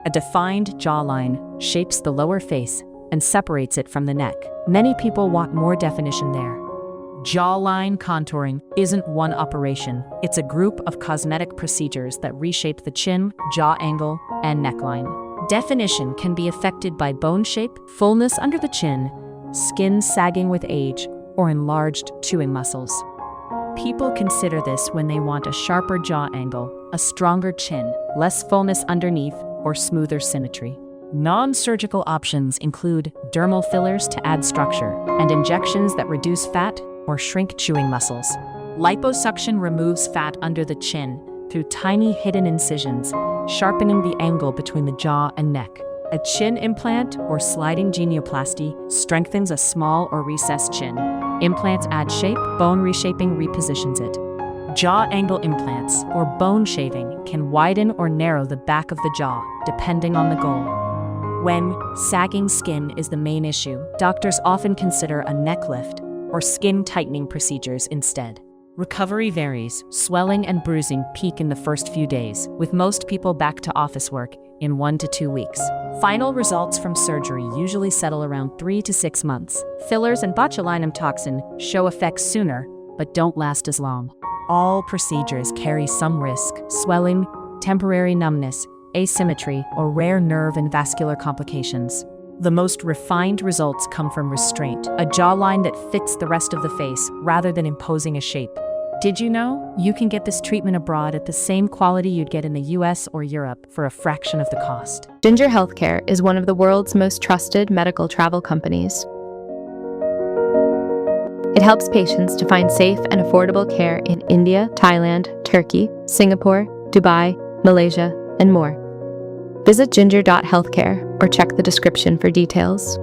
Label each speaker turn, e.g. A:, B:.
A: A defined jawline shapes the lower face and separates it from the neck. Many people want more definition there. Jawline contouring isn't one operation. It's a group of cosmetic procedures that reshape the chin, jaw angle, and neckline. Definition can be affected by bone shape, fullness under the chin, skin sagging with age, or enlarged chewing muscles. People consider this when they want a sharper jaw angle, a stronger chin, less fullness underneath, or smoother symmetry. Non-surgical options include dermal fillers to add structure and injections that reduce fat or shrink chewing muscles. Liposuction removes fat under the chin through tiny hidden incisions, sharpening the angle between the jaw and neck. A chin implant or sliding genioplasty strengthens a small or recessed chin. Implants add shape, bone reshaping repositions it. Jaw angle implants or bone shaving can widen or narrow the back of the jaw, depending on the goal. When sagging skin is the main issue, doctors often consider a neck lift or skin tightening procedures instead. Recovery varies. Swelling and bruising peak in the first few days, with most people back to office work in 1 to 2 weeks. Final results from surgery usually settle around 3 to 6 months. Fillers and botulinum toxin show effects sooner, but don't last as long. All procedures carry some risk: swelling, temporary numbness, asymmetry, or rare nerve and vascular complications. The most refined results come from restraint, a jawline that fits the rest of the face rather than imposing a shape. Did you know you can get this treatment abroad at the same quality you'd get in the US or Europe for a fraction of the cost?
B: Ginger Healthcare is one of the world's most trusted medical travel companies. It helps patients to find safe and affordable care in India, Thailand, Turkey, Singapore, Dubai, Malaysia, and more. Visit ginger.healthcare or check the description for details.